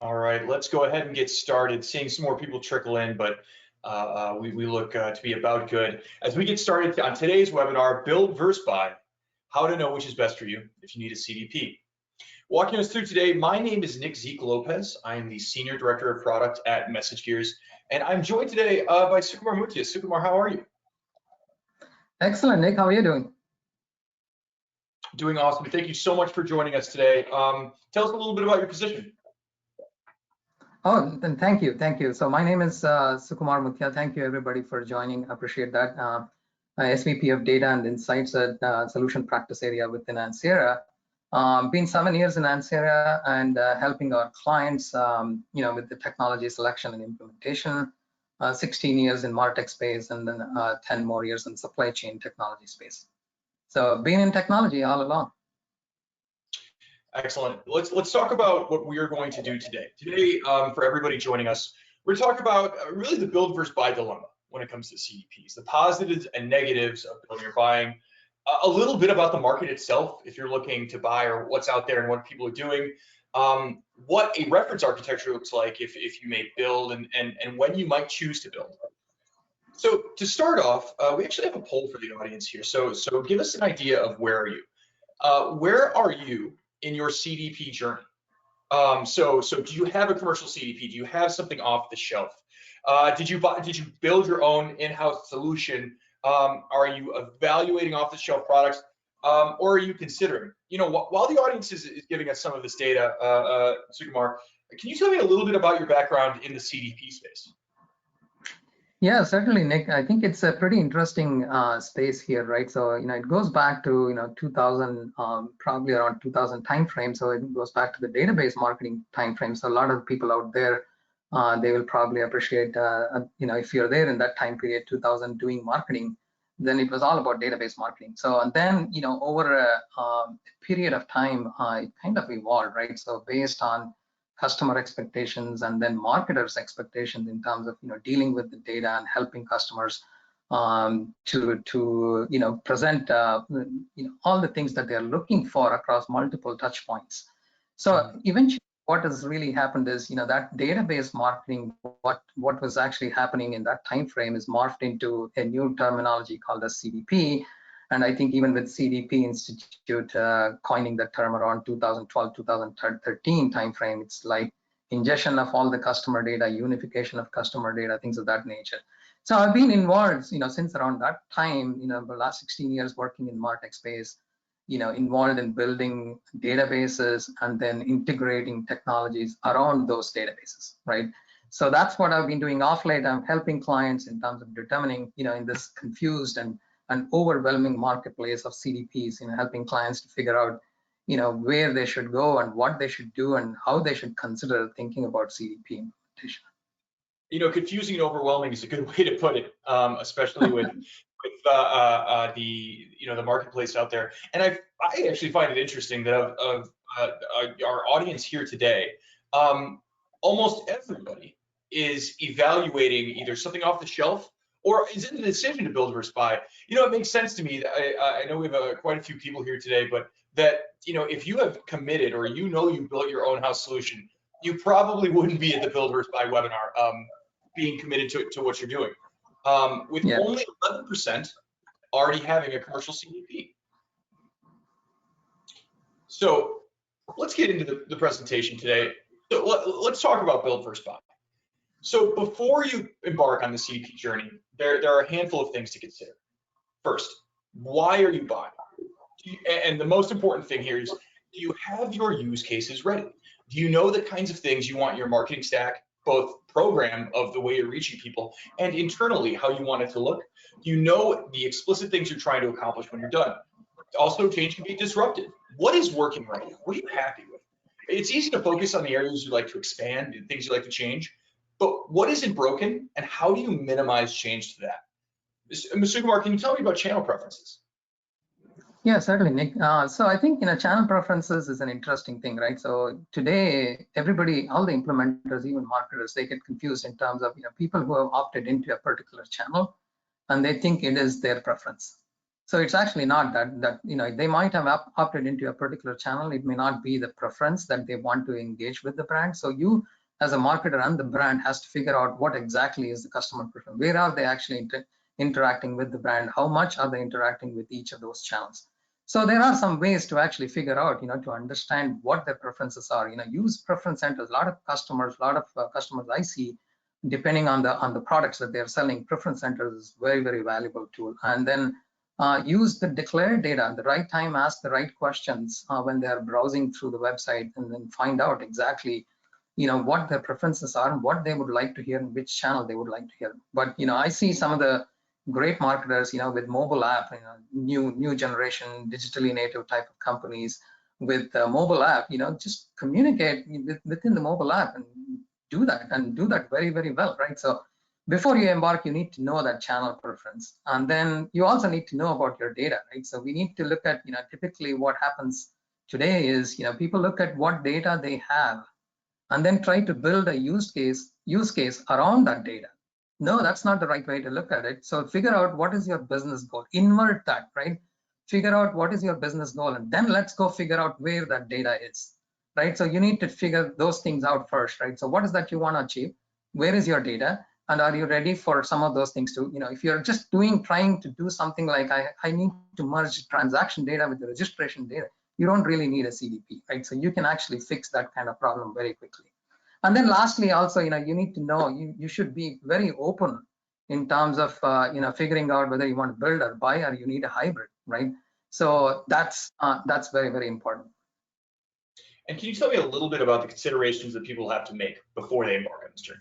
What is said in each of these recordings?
All right, let's go ahead and get started. Seeing some more people trickle in, but we look to be about good. As we get started on today's webinar, Build versus Buy, how to know which is best for you if you need a CDP. Walking us through today, my name is Ziech-Lopez. I am the Senior Director of Product at MessageGears, and I'm joined today by Sukumar Muthya. Sukumar, how are you? Excellent, Nick. How are you doing? Doing awesome. Thank you so much for joining us today. Tell us a little bit about your position. Oh, then thank you. So my name is Sukumar Muthya. Thank you, everybody, for joining. I appreciate that. SVP of Data and Insights at Solution Practice Area within Ansira. Been 7 years in Ansira and helping our clients, with the technology selection and implementation. 16 years in MarTech space, and then 10 more years in supply chain technology space. So been in technology all along. Excellent. Let's talk about what we are going to do today. Today, for everybody joining us, we're talking about really the build versus buy dilemma when it comes to CDPs, the positives and negatives of building or buying, a little bit about the market itself, if you're looking to buy, or what's out there and what people are doing, what a reference architecture looks like if you may build, and when you might choose to build. So to start off, we actually have a poll for the audience here. So give us an idea of where are you? Where are you in your CDP journey? So do you have a commercial CDP? Do you have something off the shelf? Did you build your own in-house solution? Are you evaluating off-the-shelf products, or are you considering? While the audience is giving us some of this data, Sukumar, can you tell me a little bit about your background in the CDP space? Yeah, certainly, Nick. I think it's a pretty interesting space here, right? So, it goes back to, 2000, probably around 2000 timeframe. So it goes back to the database marketing timeframe. So a lot of people out there, they will probably appreciate, if you're there in that time period, 2000, doing marketing, then it was all about database marketing. So, and then, over a period of time, it kind of evolved, right? So based on customer expectations and then marketers' expectations in terms of dealing with the data and helping customers to present all the things that they're looking for across multiple touch points. So eventually what has really happened is that database marketing, what was actually happening in that time frame is morphed into a new terminology called as CDP. And I think even with CDP Institute coining the term around 2012, 2013 timeframe, it's like ingestion of all the customer data, unification of customer data, things of that nature. So I've been involved, since around that time, the last 16 years working in MarTech space, involved in building databases and then integrating technologies around those databases, right? So that's what I've been doing off late. I'm helping clients in terms of determining, in this confused and an overwhelming marketplace of CDPs, helping clients to figure out, where they should go and what they should do and how they should consider thinking about CDP implementation. Confusing and overwhelming is a good way to put it, especially with the marketplace out there. And I actually find it interesting that of our audience here today, almost everybody is evaluating either something off the shelf or is in the decision to build versus buy. It makes sense to me that I know we have quite a few people here today, but that if you have committed or you built your own house solution, you probably wouldn't be at the build versus buy webinar, being committed to what you're doing. With only 11% already having a commercial CDP. So let's get into the presentation today. So let's talk about build versus buy. So before you embark on the CDP journey, there are a handful of things to consider. First, why are you buying? And the most important thing here is, do you have your use cases ready? Do you know the kinds of things you want your marketing stack, both program of the way you're reaching people and internally how you want it to look? Do you know the explicit things you're trying to accomplish when you're done? Also, change can be disruptive. What is working right now? What are you happy with? It's easy to focus on the areas you like to expand and things you like to change. But what isn't broken, and how do you minimize change to that? Mr. Sukumar, can you tell me about channel preferences? Yeah, certainly, Nick. So I think channel preferences is an interesting thing, right? So today, everybody, all the implementers, even marketers, they get confused in terms of people who have opted into a particular channel, and they think it is their preference. So it's actually not that they might have opted into a particular channel. It may not be the preference that they want to engage with the brand. So you, as a marketer and the brand, has to figure out what exactly is the customer preference. Where are they actually interacting with the brand? How much are they interacting with each of those channels? So there are some ways to actually figure out, to understand what their preferences are. Use preference centers. A lot of customers I see, depending on the products that they're selling, preference centers is very, very valuable tool. And then use the declared data at the right time, ask the right questions when they're browsing through the website, and then find out exactly, what their preferences are and what they would like to hear and which channel they would like to hear. But, I see some of the great marketers, with mobile app, new generation, digitally native type of companies with mobile app, just communicate within the mobile app and do that very, very well, right? So before you embark, you need to know that channel preference. And then you also need to know about your data, right? So we need to look at, typically what happens today is, people look at what data they have and then try to build a use case around that data. No, that's not the right way to look at it. So figure out what is your business goal, invert that, right? Figure out what is your business goal, and then let's go figure out where that data is, right? So you need to figure those things out first, right? So what is that you want to achieve? Where is your data? And are you ready for some of those things to, if you're just trying to do something like I need to merge transaction data with the registration data, you don't really need a CDP, right? So you can actually fix that kind of problem very quickly. And then lastly, also, you need to know, you should be very open in terms of, figuring out whether you want to build or buy, or you need a hybrid, right? So that's very, very important. And can you tell me a little bit about the considerations that people have to make before they embark on this journey?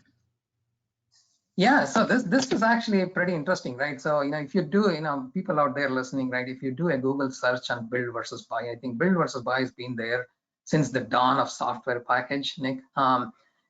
Yeah, so this is actually pretty interesting, right? So, if you do, people out there listening, right? If you do a Google search on build versus buy, I think build versus buy has been there since the dawn of software package, Nick.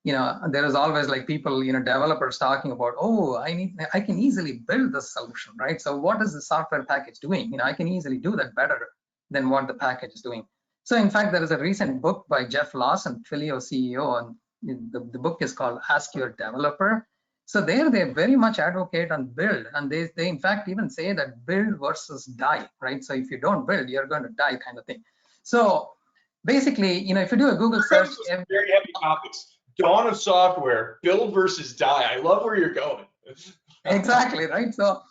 There is always like people, developers talking about, oh, I can easily build this solution, right? So what is the software package doing? I can easily do that better than what the package is doing. So in fact, there is a recent book by Jeff Lawson, Twilio CEO, and the book is called Ask Your Developer. So there they very much advocate on build, and they in fact even say that build versus die, right? So if you don't build, you're going to die, kind of thing. So basically, if you do a Google search, very heavy topics. Dawn of software, build versus die. I love where you're going. Exactly, right? So,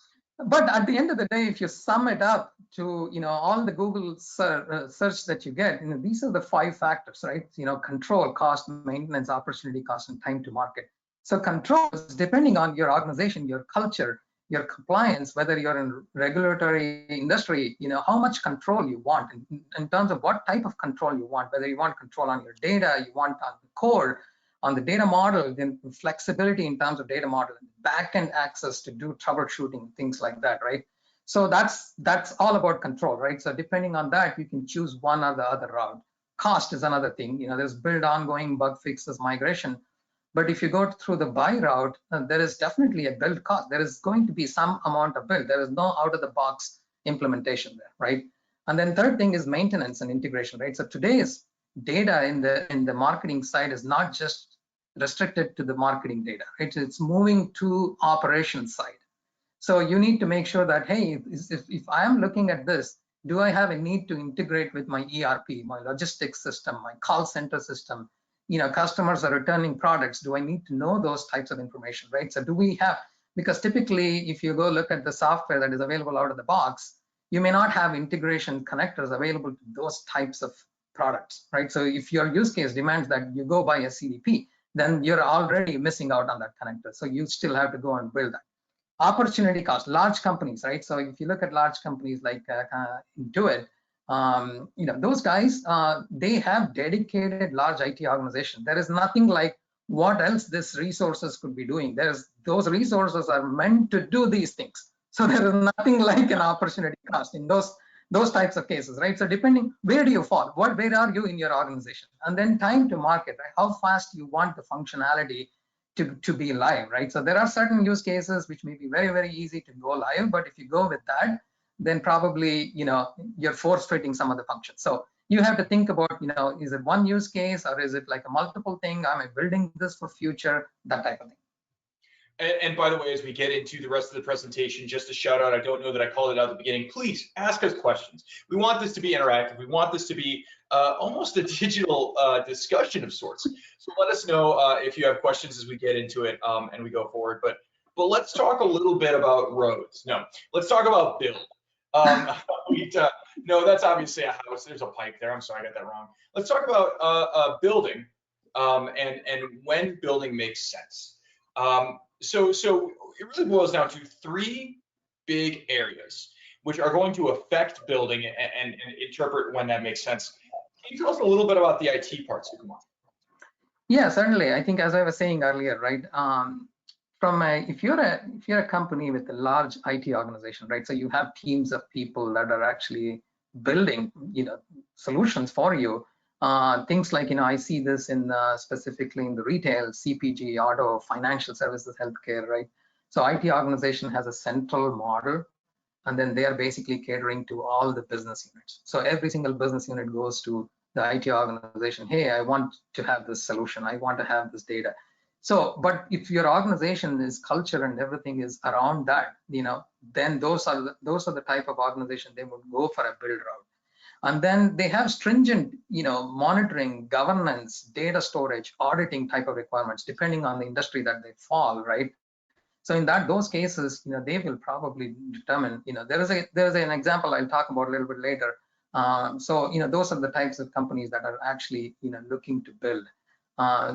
but at the end of the day, if you sum it up to all the Google search that you get, these are the 5 factors, right? Control, cost, maintenance, opportunity cost, and time to market. So controls, depending on your organization, your culture, your compliance, whether you're in regulatory industry, how much control you want in terms of what type of control you want, whether you want control on your data, you want on the core, on the data model, then flexibility in terms of data model, backend access to do troubleshooting, things like that, right? So that's all about control, right? So depending on that, you can choose one or the other route. Cost is another thing. There's build, ongoing, bug fixes, migration. But if you go through the buy route, there is definitely a build cost. There is going to be some amount of build. There is no out-of-the-box implementation there, right? And then third thing is maintenance and integration, right? So today's data in the marketing side is not just restricted to the marketing data, right? It's moving to operations side. So you need to make sure that, hey, if I am looking at this, do I have a need to integrate with my ERP, my logistics system, my call center system? Customers are returning products. Do I need to know those types of information, right? So do we have, because typically if you go look at the software that is available out of the box, you may not have integration connectors available to those types of products, right? So if your use case demands that you go buy a CDP, then you're already missing out on that connector. So you still have to go and build that. Opportunity cost, large companies, right? So if you look at large companies like Intuit, those guys, they have dedicated large IT organization. There is nothing like what else these resources could be doing. Those resources are meant to do these things. So there is nothing like an opportunity cost in those types of cases, right? So depending, where do you fall? Where are you in your organization? And then time to market, right? How fast you want the functionality to be live, right? So there are certain use cases which may be very, very easy to go live, but if you go with that, then probably, you're force fitting some of the functions. So you have to think about, is it one use case or is it like a multiple thing? Am I building this for future? That type of thing. And by the way, as we get into the rest of the presentation, just a shout out, I don't know that I called it out at the beginning, please ask us questions. We want this to be interactive. We want this to be almost a digital discussion of sorts. So let us know if you have questions as we get into it and we go forward. But let's talk a little bit about roads. No, let's talk about build. No, that's obviously a house. There's a pipe there. I'm sorry, I got that wrong. Let's talk about building and when building makes sense. So it really boils down to three big areas which are going to affect building and interpret when that makes sense. Can you tell us a little bit about the IT part, Sukumar? Yeah, certainly. I think as I was saying earlier, right? If you're a company with a large IT organization, right? So you have teams of people that are actually building, solutions for you. Things like, I see this in specifically in the retail, CPG, auto, financial services, healthcare, right? So IT organization has a central model, and then they are basically catering to all the business units. So every single business unit goes to the IT organization. Hey, I want to have this solution. I want to have this data. So, but if your organization is culture and everything is around that, then those are the type of organization they would go for a build route. And then they have stringent, monitoring, governance, data storage, auditing type of requirements, depending on the industry that they fall, right? So in those cases, they will probably determine, there is an example I'll talk about a little bit later. So those are the types of companies that are actually, looking to build.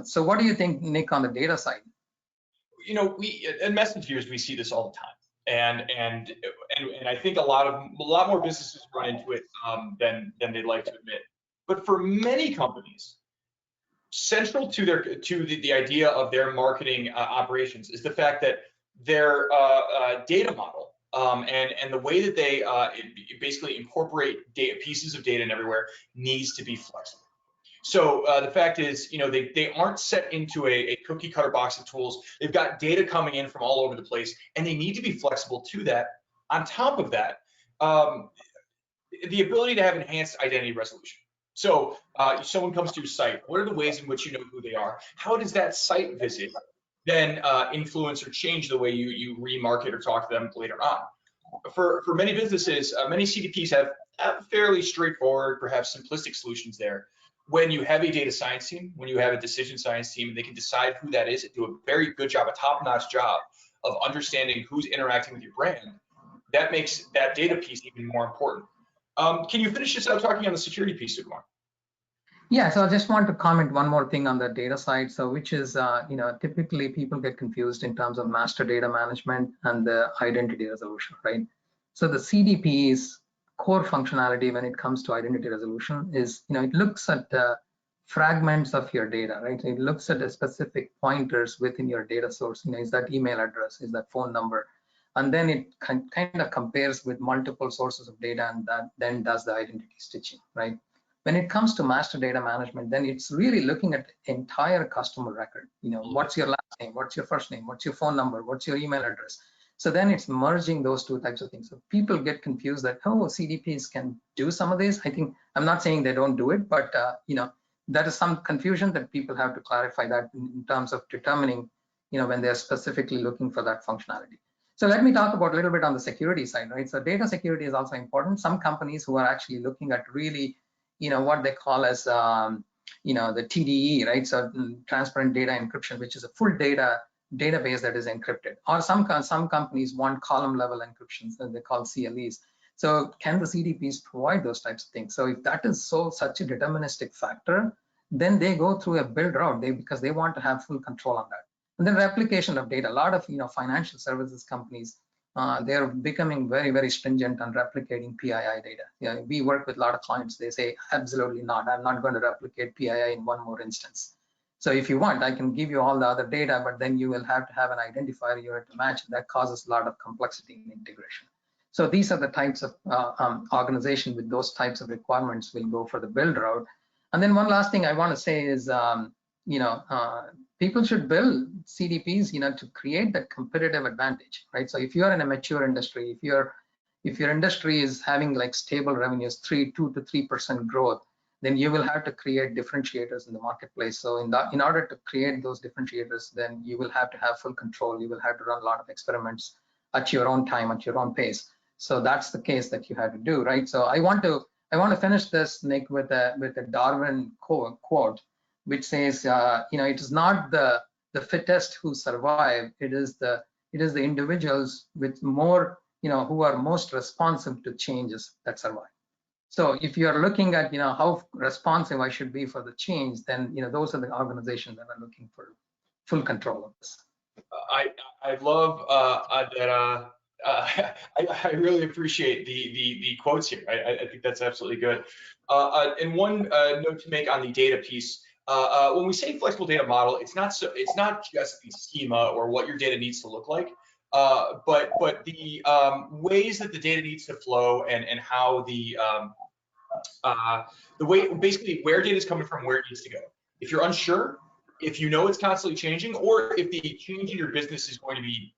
So what do you think, Nick, on the data side? We in MessageGears, we see this all the time. And I think a lot more businesses run into it than they'd like to admit. But for many companies, central to the idea of their marketing operations is the fact that their data model and the way that they basically incorporate pieces of data in everywhere needs to be flexible. So the fact is, they aren't set into a cookie cutter box of tools. They've got data coming in from all over the place, and they need to be flexible to that. On top of that, the ability to have enhanced identity resolution. So if someone comes to your site, what are the ways in which you know who they are? How does that site visit then influence or change the way you remarket or talk to them later on? For many businesses, many CDPs have fairly straightforward, perhaps simplistic solutions there. When you have a data science team, when you have a decision science team, they can decide who that is and do a very good job, a top-notch job of understanding who's interacting with your brand. That makes that data piece even more important. Can you finish this out talking on the security piece, Sukumar? Yeah, so I just want to comment one more thing on the data side. So which is, typically people get confused in terms of master data management and the identity resolution, right? So the CDP's core functionality when it comes to identity resolution is, it looks at fragments of your data, right? It looks at the specific pointers within your data source. Is that email address, is that phone number? And then it kind of compares with multiple sources of data, and that then does the identity stitching, right? When it comes to master data management, then it's really looking at the entire customer record. What's your last name? What's your first name? What's your phone number? What's your email address? So then it's merging those two types of things. So people get confused that, CDPs can do some of this. I think, I'm not saying they don't do it, but there is some confusion that people have to clarify that in terms of determining, when they're specifically looking for that functionality. So let me talk about a little bit on the security side, right? So data security is also important. Some companies who are actually looking at really, what they call as, the TDE, right? So transparent data encryption, which is a full database that is encrypted. Or some companies want column level encryptions that they call CLEs. So can the CDPs provide those types of things? So if that is such a deterministic factor, then they go through a build route because they want to have full control on that. And then replication of data. A lot of financial services companies, they're becoming very, very stringent on replicating PII data. We work with a lot of clients. They say, absolutely not. I'm not going to replicate PII in one more instance. So if you want, I can give you all the other data, but then you will have to have an identifier unit to match. That causes a lot of complexity in integration. So these are the types of organization with those types of requirements will go for the build route. And then one last thing I want to say is, people should build CDPs, to create that competitive advantage, right? So if you're in a mature industry, if your industry is having like stable revenues, 2 to 3% growth, then you will have to create differentiators in the marketplace. So in order to create those differentiators, then you will have to have full control. You will have to run a lot of experiments at your own time, at your own pace. So that's the case that you have to do, right? So I want to finish this, Nick, with a Darwin quote, which says, it is not the fittest who survive. It is the individuals with more, who are most responsive to changes that survive. So if you are looking at, how responsive I should be for the change, then, those are the organizations that are looking for full control of this. I love that. I really appreciate the quotes here. I think that's absolutely good. And one note to make on the data piece. When we say flexible data model, it's not just the schema or what your data needs to look like, but the ways that the data needs to flow and how the way, basically where data is coming from, where it needs to go. If you're unsure, if you know it's constantly changing, or if the change in your business is going to be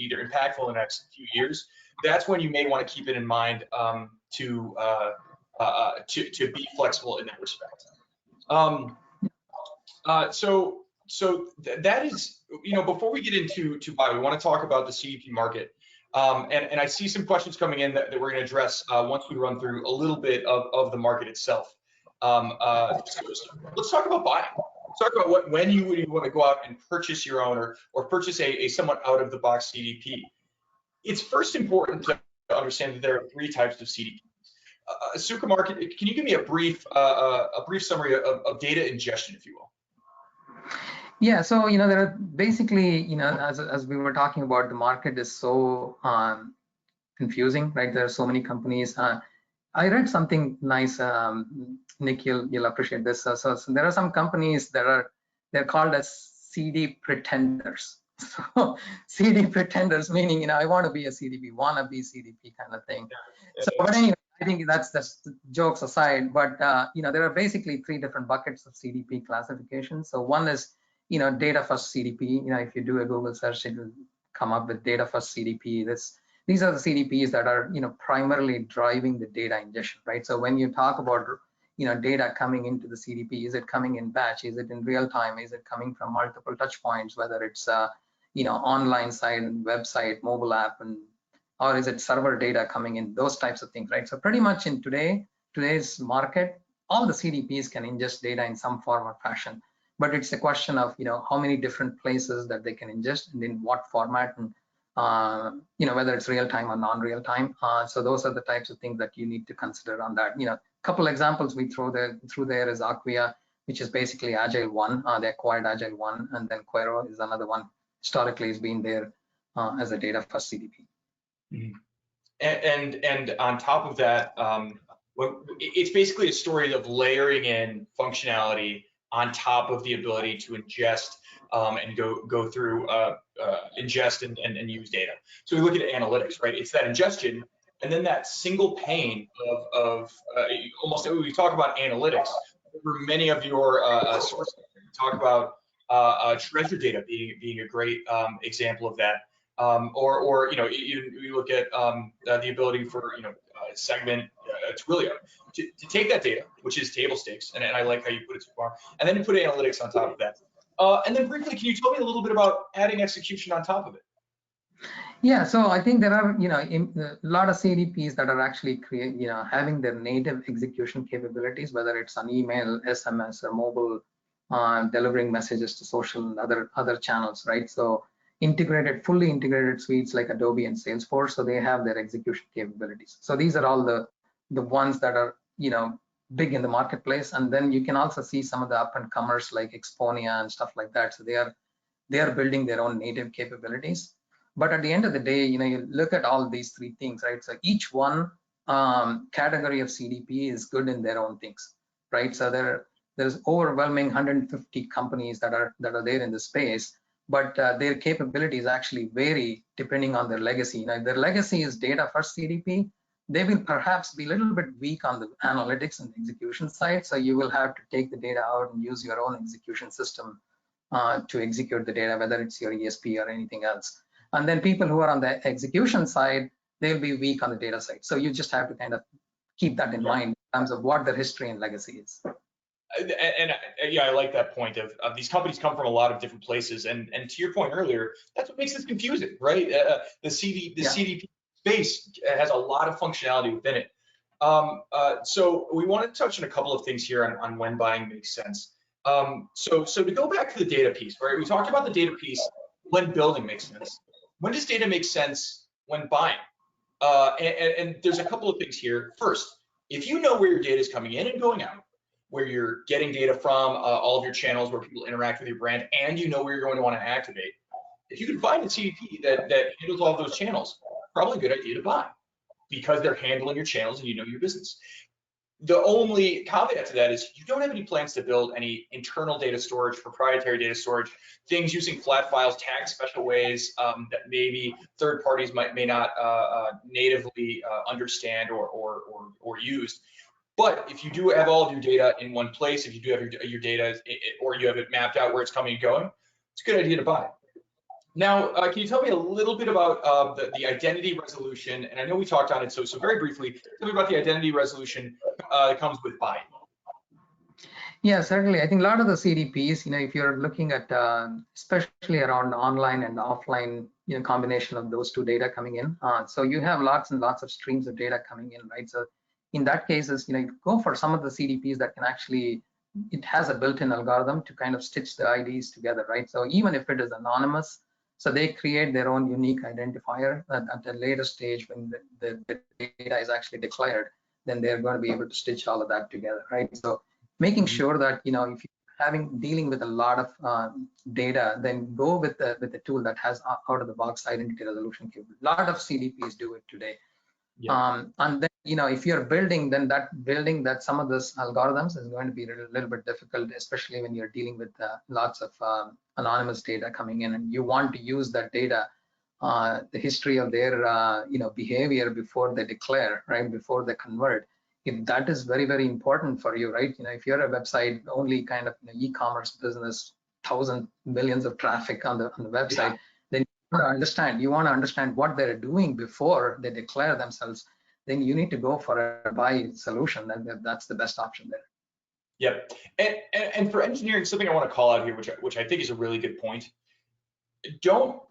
either impactful in the next few years, that's when you may want to keep it in mind to be flexible in that respect. So that is, before we get into why, we want to talk about the CDP market. And I see some questions coming in that we're going to address once we run through a little bit of the market itself. Let's talk about buying. Let's talk about when you would want to go out and purchase your own or purchase a somewhat out of the box CDP. It's first important to understand that there are 3 types of CDPs. Sukumar, can you give me a brief summary of data ingestion, if you will? Yeah, so there are basically, as we were talking about, the market is so confusing, right? There are so many companies. I read something nice, Nick, you'll appreciate this. So there are some companies they're called as CD pretenders. So CD pretenders meaning, I want to be a CDP, wannabe CDP kind of thing. So, but anyway, I think that's jokes aside. But there are basically 3 different buckets of CDP classification. So one is data first CDP. If you do a Google search, it will come up with data first CDP. These are the CDPs that are primarily driving the data ingestion, right? So when you talk about data coming into the CDP, is it coming in batch? Is it in real time? Is it coming from multiple touch points, whether it's online site and website, mobile app, or is it server data coming in? Those types of things, right? So pretty much in today's market, all the CDPs can ingest data in some form or fashion, but it's a question of how many different places that they can ingest and in what format, and whether it's real time or non-real time. So those are the types of things that you need to consider on that. A couple examples we through there is Acquia, which is basically Agile One. They acquired Agile One, and then Quero is another one. Historically, has been there as a data first CDP. Mm-hmm. And on top of that, it's basically a story of layering in functionality on top of the ability to ingest and go through ingest and use data. So we look at analytics, right? It's that ingestion and then that single pane of almost, we talk about analytics. For many of your sources, we talk about treasure data being a great example of that. Or you look at the ability for segment Twilio to take that data, which is table stakes, and I like how you put it so far, and then you put analytics on top of that. And then briefly, can you tell me a little bit about adding execution on top of it? Yeah, so I think there are a lot of CDPs that are actually having their native execution capabilities, whether it's on email, SMS, or mobile, delivering messages to social and other channels, right? So fully integrated suites like Adobe and Salesforce, so they have their execution capabilities. So these are all the ones that are big in the marketplace, and then you can also see some of the up and comers like Exponia and stuff like that. So they are building their own native capabilities. But at the end of the day, you look at all these 3 things, right? So each one category of CDP is good in their own things, right? So there's overwhelming 150 companies that are there in the space, but their capabilities actually vary depending on their legacy. If their legacy is data first CDP, they will perhaps be a little bit weak on the analytics and execution side. So you will have to take the data out and use your own execution system to execute the data, whether it's your ESP or anything else. And then people who are on the execution side, they'll be weak on the data side. So you just have to kind of keep that in mind terms of what their history and legacy is. And yeah, I like that point of these companies come from a lot of different places, and to your point earlier, that's what makes this confusing, right? The CDP space has a lot of functionality within it. So we want to touch on a couple of things here on when buying makes sense. So to go back to the data piece, right? We talked about the data piece when building makes sense. When does data make sense when buying? And there's a couple of things here. First, if you know where your data is coming in and going out, where you're getting data from, all of your channels where people interact with your brand, and you know where you're going to want to activate, if you can find a CDP that handles all of those channels, probably a good idea to buy, because they're handling your channels and you know your business. The only caveat to that is you don't have any plans to build any internal data storage, proprietary data storage, things using flat files, tagged special ways that maybe third parties may not natively understand or use. But if you do have all of your data in one place, if you do have your data, or you have it mapped out where it's coming and going, it's a good idea to buy. Now, can you tell me a little bit about the identity resolution? And I know we talked on it, so very briefly, tell me about the identity resolution that comes with buying. Yeah, certainly. I think a lot of the CDPs, if you're looking at, especially around online and offline, combination of those two data coming in. So you have lots and lots of streams of data coming in, right? So in that cases, you go for some of the CDPs that can actually, it has a built-in algorithm to kind of stitch the IDs together, right? So even if it is anonymous, so they create their own unique identifier at the later stage when the data is actually declared, then they're going to be able to stitch all of that together, right? So making sure that, if you're dealing with a lot of data, then go with the tool that has out of the box identity resolution cube. A lot of CDPs do it today. Yeah. And then, if you're building, then that some of those algorithms is going to be a little bit difficult, especially when you're dealing with lots of anonymous data coming in, and you want to use that data, the history of their, behavior before they declare, right, before they convert. If that is very, very important for you, right? If you're a website only kind of e-commerce business, thousands, millions of traffic on the website, then you want to understand what they're doing before they declare themselves, then you need to go for a buy solution. That's the best option there. Yep. And for engineering, something I want to call out here, which I think is a really good point. Don't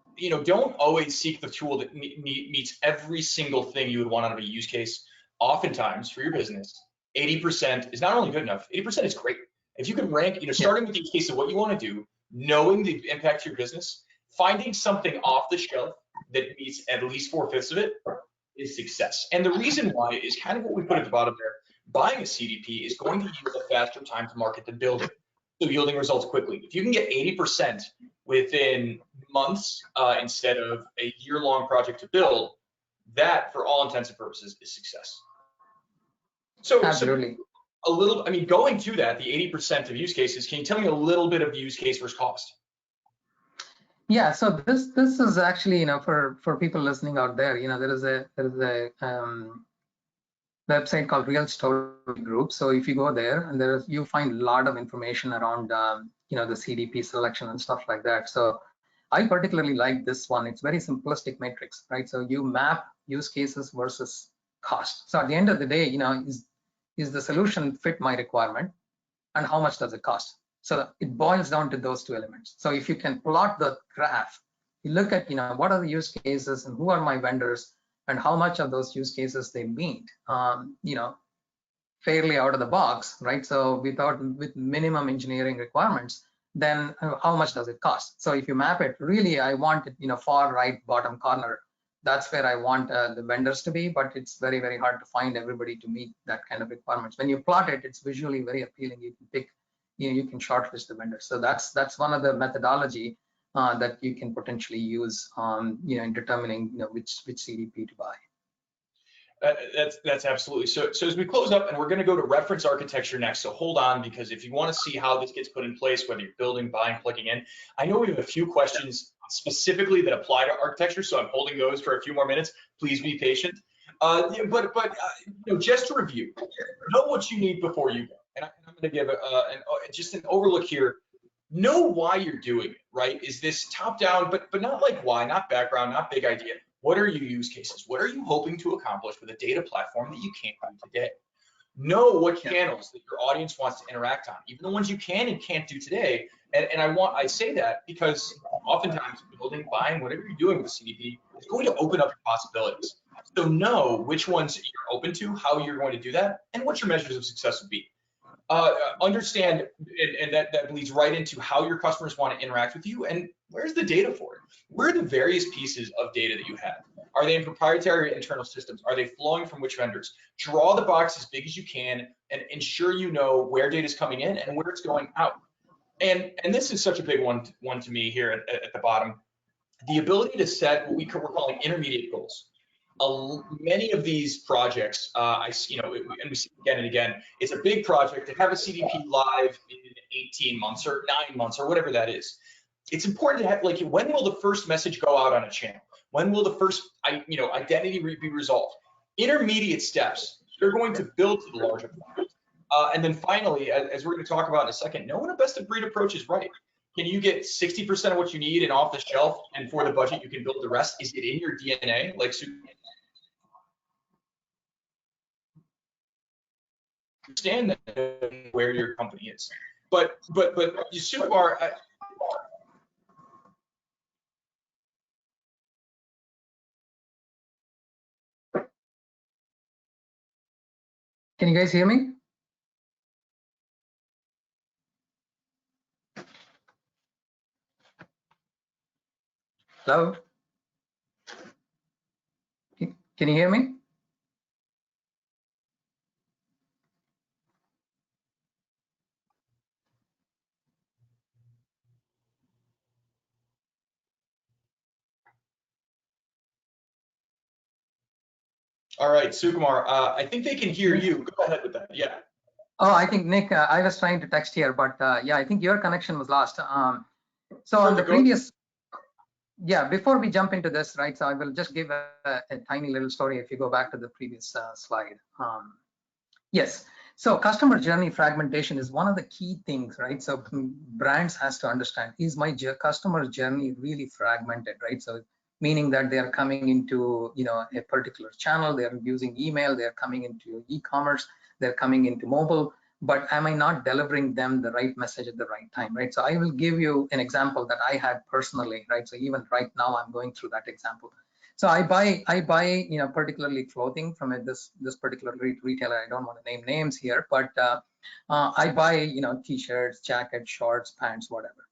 always seek the tool that meets every single thing you would want out of a use case. Oftentimes for your business, 80% is not only good enough, 80% is great. If you can rank, starting with the use case of what you want to do, knowing the impact to your business, finding something off the shelf that meets at least 4/5 of it is success. And the reason why is kind of what we put at the bottom there. Buying a CDP is going to yield a faster time to market than building, so yielding results quickly. If you can get 80% within months instead of a year-long project to build, that, for all intents and purposes, is success. So, absolutely. Going to that, the 80% of use cases, can you tell me a little bit of use case versus cost? Yeah, so this is actually, for people listening out there, there is a website called Real Story Group. So if you go there, and you find a lot of information around, the CDP selection and stuff like that. So I particularly like this one. It's very simplistic matrix, right? So you map use cases versus cost. So at the end of the day, is the solution fit my requirement, and how much does it cost? So it boils down to those two elements. So if you can plot the graph, you look at, what are the use cases and who are my vendors and how much of those use cases they meet, fairly out of the box, right? So with minimum engineering requirements, then how much does it cost? So if you map it, really, I want it, far right bottom corner. That's where I want the vendors to be, but it's very, very hard to find everybody to meet that kind of requirements. When you plot it, it's visually very appealing. You can pick, you can shortlist the vendors. So that's one of the methodology that you can potentially use, in determining, which CDP to buy. That's absolutely. So as we close up, and we're going to go to reference architecture next. So hold on, because if you want to see how this gets put in place, whether you're building, buying, plugging in, I know we have a few questions specifically that apply to architecture, so I'm holding those for a few more minutes. Please be patient. But just to review, know what you need before you go. And I'm going to give just an overlook here. Know why you're doing it, right? Is this top down, but not like why, not background, not big idea. What are your use cases? What are you hoping to accomplish with a data platform that you can't do today? Know what channels that your audience wants to interact on, even the ones you can and can't do today. And I say that because oftentimes building, buying, whatever you're doing with a CDP is going to open up your possibilities. So know which ones you're open to, how you're going to do that, and what your measures of success would be. Understand, and that leads right into how your customers want to interact with you, and where's the data for it? Where are the various pieces of data that you have? Are they in proprietary or internal systems? Are they flowing from which vendors? Draw the box as big as you can and ensure you know where data is coming in and where it's going out. And this is such a big one to me here at the bottom. The ability to set what we're calling intermediate goals. Many of these projects, and we see it again and again, it's a big project to have a CDP live in 18 months or 9 months or whatever that is. It's important to have, like, when will the first message go out on a channel? When will the first, identity be resolved? Intermediate steps, they're going to build to the larger product. And then finally, as we're going to talk about in a second, know when a best of breed approach is right. Can you get 60% of what you need and off the shelf, and for the budget you can build the rest? Is it in your DNA? Like, understand that where your company is. But Sukumar, can you guys hear me? Hello? Can you hear me? all right, Sukumar, I think they can hear you. Go ahead with that. Yeah. Oh, I think, Nick, I was trying to text here, but yeah, I think your connection was lost. So on the previous, yeah, before we jump into this, right, so I will just give a tiny little story if you go back to the previous slide. Yes, so customer journey fragmentation is one of the key things, right? So brands has to understand, is my customer journey really fragmented, right? So meaning that they are coming into, a particular channel, they are using email, they're coming into e-commerce, they're coming into mobile, but am I not delivering them the right message at the right time, right? So I will give you an example that I had personally, right? So even right now I'm going through that example. So I buy, particularly clothing from this particular retailer. I don't want to name names here, but I buy, t-shirts, jackets, shorts, pants, whatever.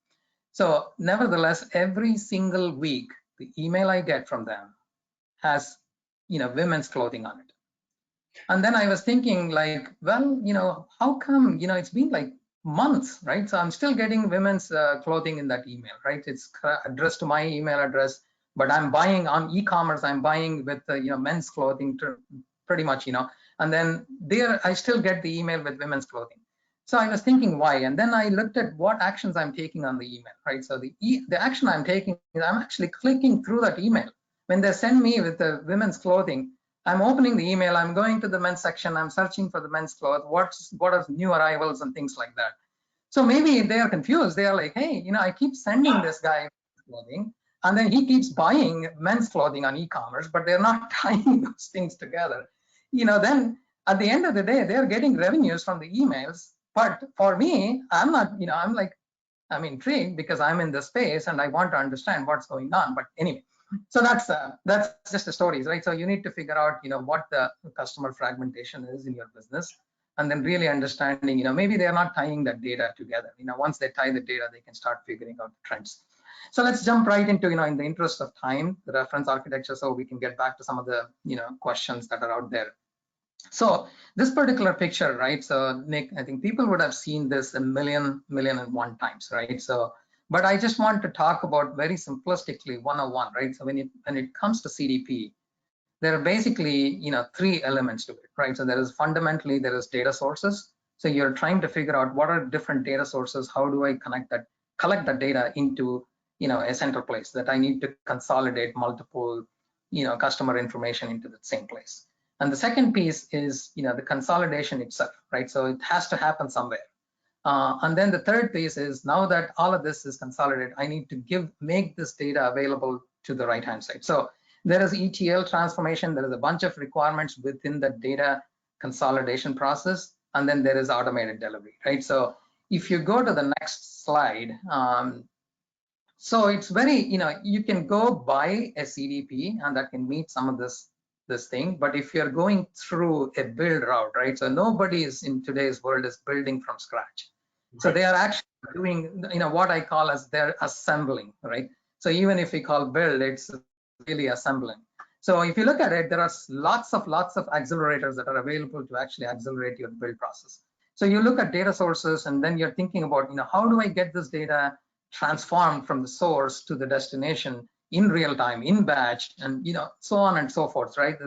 So nevertheless, every single week, the email I get from them has, women's clothing on it. And then I was thinking, like, well, how come, it's been like months, right? So I'm still getting women's clothing in that email, right? It's addressed to my email address, but I'm buying on e-commerce, I'm buying with, men's clothing pretty much, and then there I still get the email with women's clothing. So I was thinking why, and then I looked at what actions I'm taking on the email, right? So the action I'm taking is I'm actually clicking through that email. When they send me with the women's clothing, I'm opening the email, I'm going to the men's section, I'm searching for the men's clothes, what are new arrivals and things like that. So maybe they are confused. They are like, hey, I keep sending this guy clothing, and then he keeps buying men's clothing on e-commerce, but they're not tying those things together. Then at the end of the day, they're getting revenues from the emails. But for me, I'm not, I'm intrigued because I'm in the space and I want to understand what's going on. But anyway, so that's just a story, right? So you need to figure out, what the customer fragmentation is in your business, and then really understanding, maybe they're not tying that data together. Once they tie the data, they can start figuring out the trends. So let's jump right into, in the interest of time, the reference architecture, so we can get back to some of the, questions that are out there. So this particular picture, right? So Nick, I think people would have seen this a million and one times, right? So, but I just want to talk about very simplistically 101, right? So when it comes to CDP, there are basically, three elements to it, right? So there is fundamentally, there is data sources. So you're trying to figure out what are different data sources, how do I collect that data into, a central place that I need to consolidate multiple, customer information into the same place. And the second piece is, the consolidation itself, right? So it has to happen somewhere. And then the third piece is, now that all of this is consolidated, I need to make this data available to the right-hand side. So there is ETL transformation. There is a bunch of requirements within the data consolidation process, and then there is automated delivery, right? So if you go to the next slide, so it's very, you can go buy a CDP and that can meet some of this thing, but if you're going through a build route, right? So nobody is in today's world is building from scratch. So they are actually doing, what I call as they're assembling, right? So even if we call build, it's really assembling. So if you look at it, there are lots of accelerators that are available to actually accelerate your build process. So you look at data sources and then you're thinking about, how do I get this data transformed from the source to the destination in real time, in batch, and so on and so forth, right?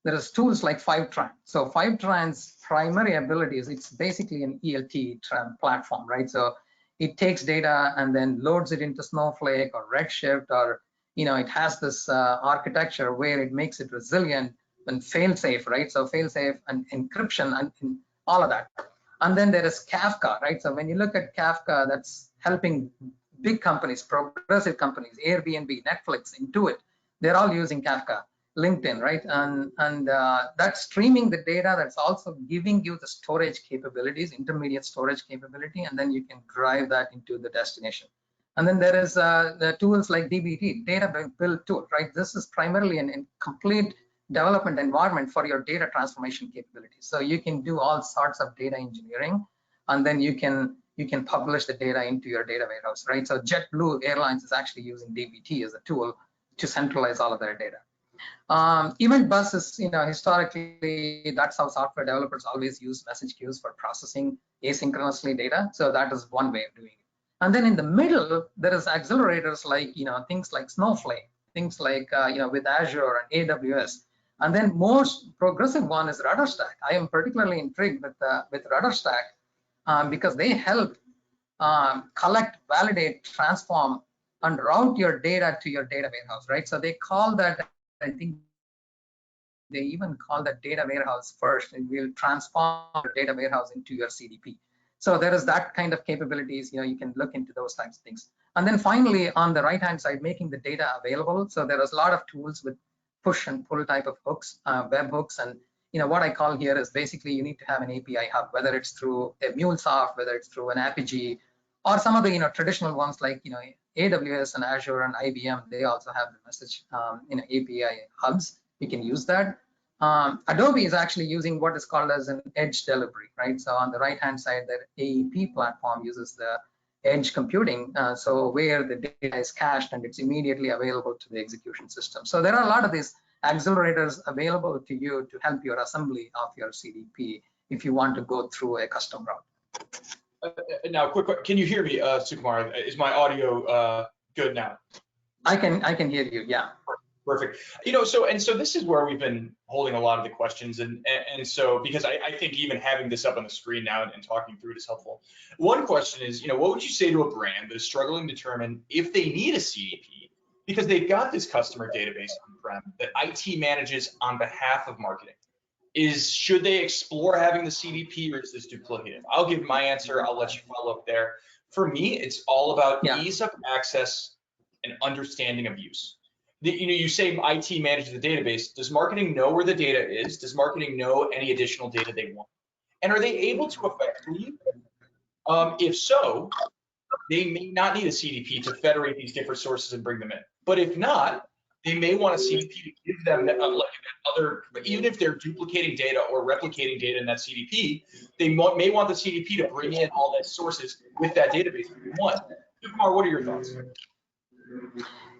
There is tools like Fivetran. So Fivetran's primary ability is it's basically an ELT platform, right? So it takes data and then loads it into Snowflake or Redshift, or it has this architecture where it makes it resilient and fail-safe, right? So fail-safe and encryption and all of that. And then there is Kafka, right? So when you look at Kafka, that's helping big companies, progressive companies, Airbnb, Netflix, Intuit, they're all using Kafka. LinkedIn, right? And that's streaming the data, that's also giving you the storage capabilities, intermediate storage capability, and then you can drive that into the destination. And then there is the tools like DBT, data build tool, right? This is primarily a complete development environment for your data transformation capabilities. So you can do all sorts of data engineering, and then you can publish the data into your data warehouse, right? So JetBlue Airlines is actually using DBT as a tool to centralize all of their data. Event bus is, historically, that's how software developers always use MessageGears for processing asynchronously data. So that is one way of doing it. And then in the middle, there is accelerators like, things like Snowflake, things like, with Azure and AWS. And then most progressive one is RudderStack. I am particularly intrigued with RudderStack because they help collect, validate, transform, and route your data to your data warehouse, right? So they call that, I think they even call that data warehouse first, and will transform your data warehouse into your CDP. So there is that kind of capabilities, you can look into those types of things. And then finally, on the right-hand side, making the data available. So there is a lot of tools with push and pull type of hooks, web hooks. And what I call here is basically you need to have an API hub, whether it's through a MuleSoft, whether it's through an Apigee, or some of the traditional ones like AWS and Azure and IBM. They also have the message API hubs. You can use that. Adobe is actually using what is called as an edge delivery, right? So on the right-hand side, their AEP platform uses the edge computing, so where the data is cached and it's immediately available to the execution system. So there are a lot of these accelerators available to you to help your assembly of your CDP if you want to go through a custom route. Now, quick, can you hear me, Sukumar? Is my audio good now? I can hear you, yeah. Perfect. So this is where we've been holding a lot of the questions, and so because I think even having this up on the screen now and talking through it is helpful. One question is, what would you say to a brand that is struggling to determine if they need a CDP because they've got this customer database on-prem that IT manages on behalf of marketing? Should they explore having the CDP, or is this duplicative? I'll give my answer. I'll let you follow up there. For me, it's all about ease of access and understanding of use. You say IT manages the database. Does marketing know where the data is? Does marketing know any additional data they want? And are they able to effectively? If so, they may not need a CDP to federate these different sources and bring them in. But if not, they may want a CDP to give them even if they're duplicating data or replicating data in that CDP, they may want the CDP to bring in all those sources with that database. Sukumar, what are your thoughts?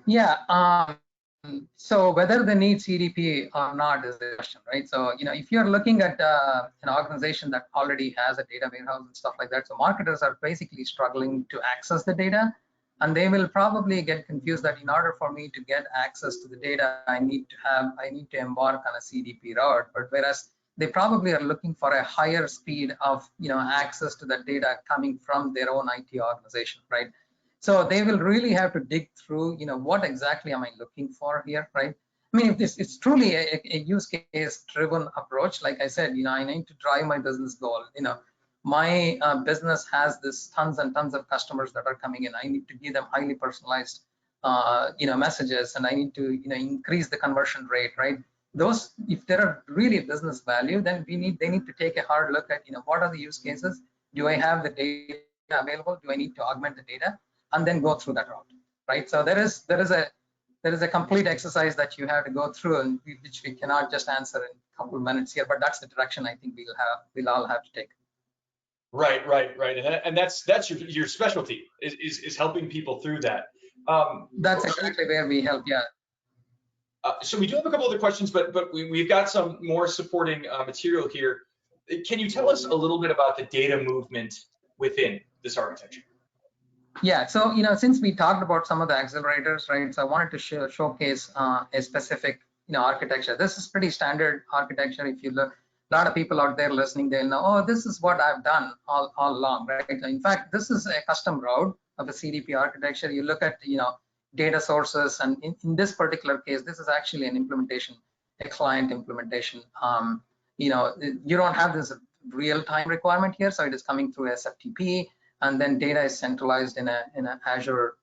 Yeah. So whether they need CDP or not is the question, right? So, if you're looking at an organization that already has a data warehouse and stuff like that, so marketers are basically struggling to access the data, and they will probably get confused that in order for me to get access to the data, I need to embark on a CDP route. But whereas they probably are looking for a higher speed of, access to the data coming from their own IT organization, right? So they will really have to dig through, what exactly am I looking for here, right? I mean, if it's truly a use case driven approach, like I said, I need to drive my business goal. My business has this tons and tons of customers that are coming in. I need to give them highly personalized, messages, and I need to, increase the conversion rate, right? those, if there are really business value, then they need to take a hard look at, what are the use cases? Do I have the data available? Do I need to augment the data? And then go through that route, right? So there is a complete exercise that you have to go through, and which we cannot just answer in a couple of minutes here, but that's the direction I think we'll all have to take. Right. And that's your specialty is helping people through that. That's exactly where we help. Yeah. So we do have a couple other questions, but we've got some more supporting material here. Can you tell us a little bit about the data movement within this architecture? Yeah, so since we talked about some of the accelerators, right? So I wanted to showcase a specific architecture. This is pretty standard architecture. If you look, a lot of people out there listening, they'll know, oh, this is what I've done all along, right? In fact, this is a custom route of a CDP architecture. You look at data sources, and in this particular case, this is actually an implementation, a client implementation. You don't have this real-time requirement here, so it is coming through SFTP. And then data is centralized in a Azure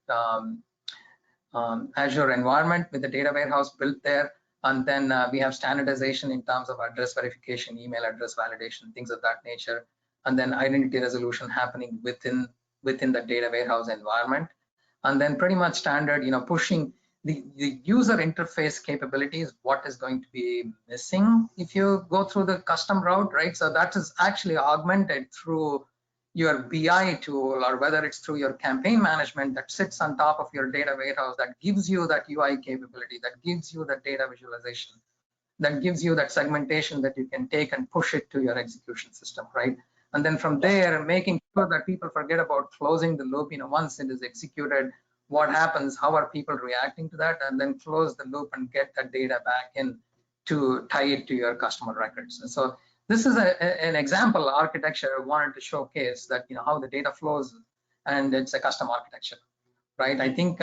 Azure environment with the data warehouse built there. And then we have standardization in terms of address verification, email address validation, things of that nature. And then identity resolution happening within the data warehouse environment. And then pretty much standard, pushing the user interface capabilities, what is going to be missing if you go through the custom route, right? So that is actually augmented through your BI tool, or whether it's through your campaign management that sits on top of your data warehouse, that gives you that UI capability, that gives you that data visualization, that gives you that segmentation that you can take and push it to your execution system, right? And then from there, making sure that people forget about closing the loop. Once it is executed, what happens, how are people reacting to that, and then close the loop and get that data back in to tie it to your customer records. And so this is an example architecture I wanted to showcase that, how the data flows, and it's a custom architecture, right? I think,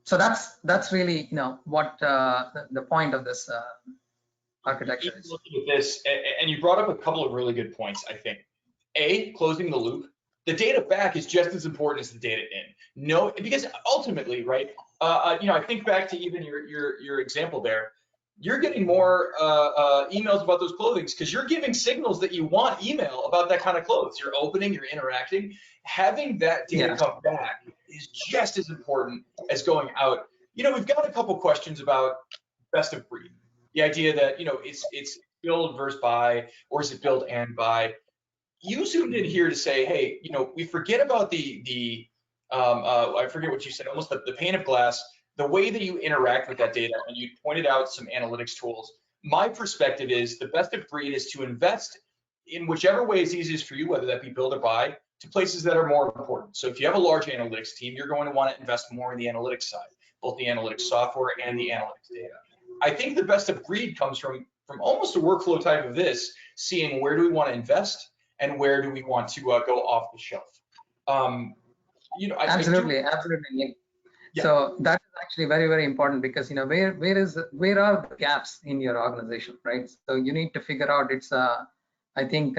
so that's really, what the point of this architecture is. Looking at this, and you brought up a couple of really good points, I think. A, closing the loop. The data back is just as important as the data in. No, because ultimately, right? I think back to even your example there. You're getting more emails about those clothings because you're giving signals that you want email about that kind of clothes. You're opening, you're interacting. Having that data come back is just as important as going out. We've got a couple questions about best of breed. The idea that it's build versus buy, or is it build and buy? You zoomed in here to say, hey, we forget about the I forget what you said, almost the pane of glass. The way that you interact with that data, and you pointed out some analytics tools. My perspective is the best of breed is to invest in whichever way is easiest for you, whether that be build or buy, to places that are more important. So if you have a large analytics team, you're going to want to invest more in the analytics side, both the analytics software and the analytics data. I think the best of breed comes from almost a workflow type of this, seeing where do we want to invest and where do we want to go off the shelf. Absolutely. Yeah. So that is actually very, very important, because where are the gaps in your organization, right? So you need to figure out. It's I think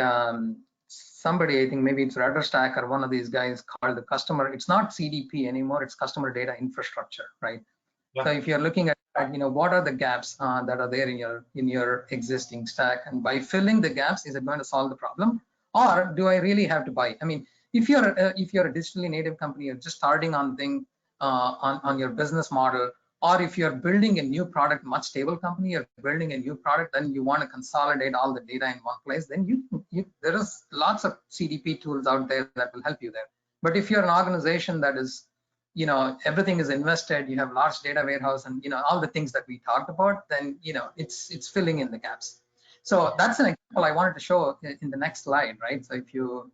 somebody, I think maybe it's RudderStack or one of these guys, called the customer. It's not CDP anymore. It's customer data infrastructure, right? Yeah. So if you're looking at what are the gaps that are there in your existing stack, and by filling the gaps, is it going to solve the problem, or do I really have to buy? I mean, if you're a digitally native company, you're just starting on on your business model, or if you're building a new product, much stable company, you're building a new product, then you want to consolidate all the data in one place, then there is lots of CDP tools out there that will help you there. But if you're an organization that is, everything is invested, you have large data warehouse, and all the things that we talked about, then it's filling in the gaps. So that's an example I wanted to show in the next slide, right? So if you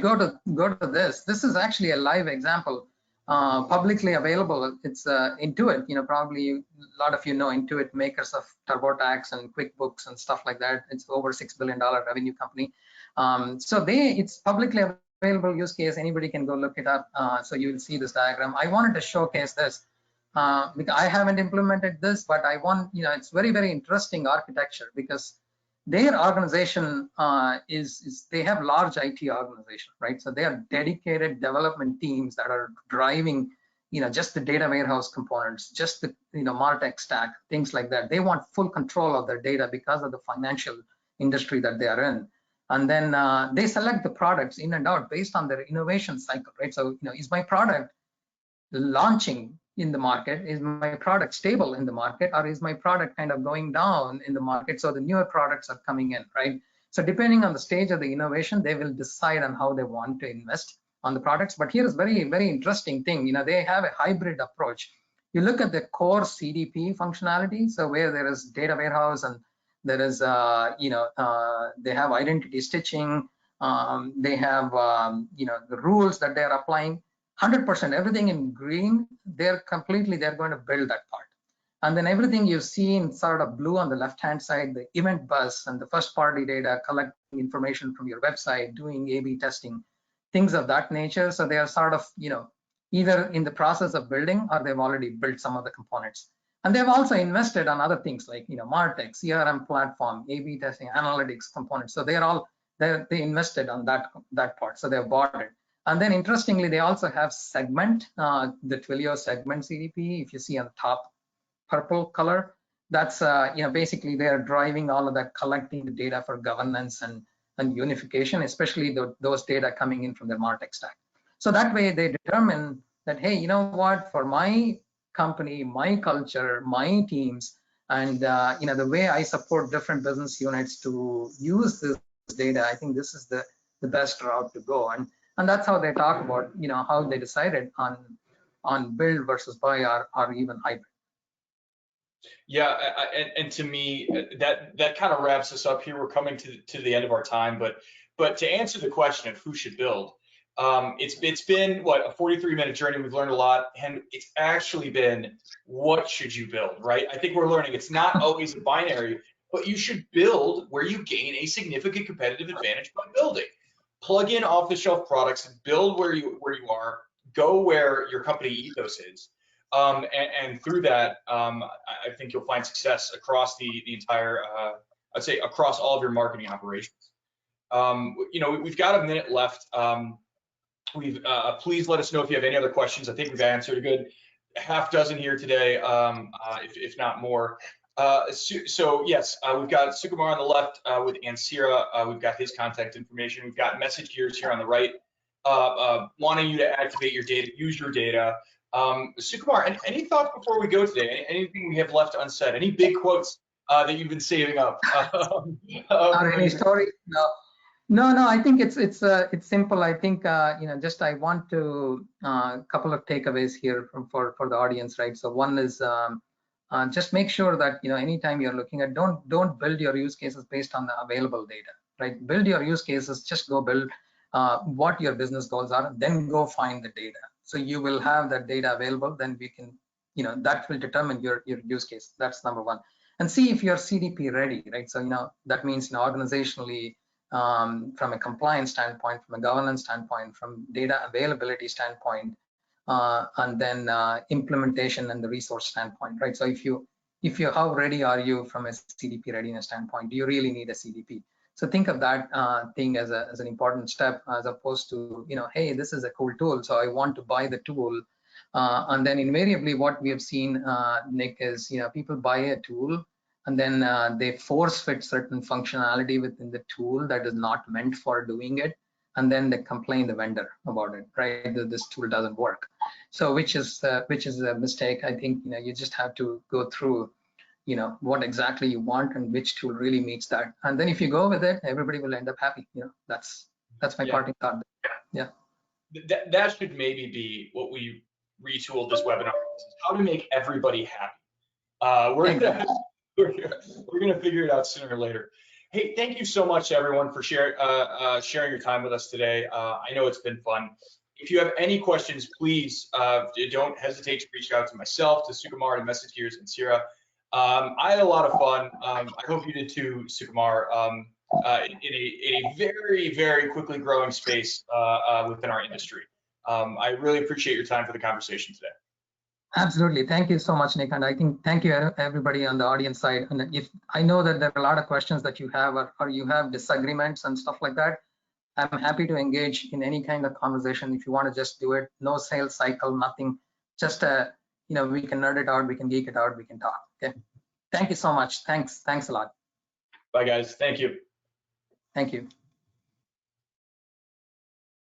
go to this is actually a live example, publicly available. It's Intuit. Probably a lot of know Intuit, makers of TurboTax and QuickBooks and stuff like that. It's over $6 billion revenue company. So it's publicly available use case. Anybody can go look it up. So you will see this diagram. I wanted to showcase this because I haven't implemented this, but I want, it's very, very interesting architecture, because their organization they have large IT organization, right? So they are dedicated development teams that are driving, just the data warehouse components, just the MarTech stack, things like that. They want full control of their data because of the financial industry that they are in. And then they select the products in and out based on their innovation cycle, right? So, is my product launching in the market? Is my product stable in the market, or is my product kind of going down in the market? So the newer products are coming in, right? So depending on the stage of the innovation, they will decide on how they want to invest on the products. But here is very, very interesting thing. They have a hybrid approach. You look at the core CDP functionality, so where there is data warehouse and there is, they have identity stitching, they have, the rules that they're applying. 100%, everything in green, they're going to build that part. And then everything you see in sort of blue on the left-hand side, the event bus and the first-party data, collecting information from your website, doing A/B testing, things of that nature. So they are sort of, either in the process of building or they've already built some of the components. And they've also invested on other things like, MarTech, CRM platform, A/B testing, analytics components. So they invested on that part. So they've bought it. And then interestingly, they also have segment, the Twilio segment CDP. If you see on the top purple color, that's basically they're driving all of that, collecting the data for governance and unification, especially those data coming in from their MarTech stack. So that way they determine that, hey, you know what, for my company, my culture, my teams, and the way I support different business units to use this data, I think this is the best route to go. And that's how they talk about, how they decided on build versus buy or even hybrid. Yeah, and to me, that kind of wraps us up here. We're coming to the end of our time, but to answer the question of who should build, it's been what, a 43-minute journey. We've learned a lot, and it's actually been what should you build, right? I think we're learning it's not always a binary, but you should build where you gain a significant competitive advantage by building. Plug in off-the-shelf products, build where you are, go where your company ethos is, and through that, I think you'll find success across the entire, I'd say across all of your marketing operations. We've got a minute left. Please let us know if you have any other questions. I think we've answered a good half dozen here today, if not more. So yes, we've got Sukumar on the left with Ansira. We've got his contact information. We've got MessageGears here on the right, wanting you to activate your data, use your data. Sukumar, any thoughts before we go today? Anything we have left unsaid? Any big quotes that you've been saving up? Or any story? No. I think it's simple. I think just I want to couple of takeaways here for the audience, right? So one is just make sure that anytime you're looking at, don't build your use cases based on the available data, right? Build your use cases. Just go build what your business goals are, then go find the data. So you will have that data available. Then we can, that will determine your use case. That's number one. And see if you're CDP ready, right? So that means organizationally, from a compliance standpoint, from a governance standpoint, from data availability standpoint, and then implementation and the resource standpoint, right? So if you how ready are you from a CDP readiness standpoint? Do you really need a CDP? So think of that thing as an important step, as opposed to hey, this is a cool tool, so I want to buy the tool. And then invariably, what we have seen, Nick, is people buy a tool and then they force fit certain functionality within the tool that is not meant for doing it, and then they complain the vendor about it, right? That this tool doesn't work. So which is a mistake. I think you just have to go through what exactly you want and which tool really meets that, and then if you go with it, everybody will end up happy. That's my parting thought. Yeah. That should maybe be what we retooled this webinar, how to make everybody happy. We're gonna figure it out sooner or later. Hey, thank you so much, everyone, for sharing your time with us today. I know it's been fun. If you have any questions, please don't hesitate to reach out to myself, to Sukumar, to MessageGears, and Ansira. I had a lot of fun. I hope you did too, Sukumar, in a very, very quickly growing space within our industry. I really appreciate your time for the conversation today. Absolutely. Thank you so much, Nick. And I think thank you everybody on the audience side. And if I know that there are a lot of questions that you have, or you have disagreements and stuff like that, I'm happy to engage in any kind of conversation. If you want to just do it, no sales cycle, nothing. just we can nerd it out, we can geek it out, we can talk. Okay. Thank you so much. Thanks a lot. Bye guys. Thank you. Thank you.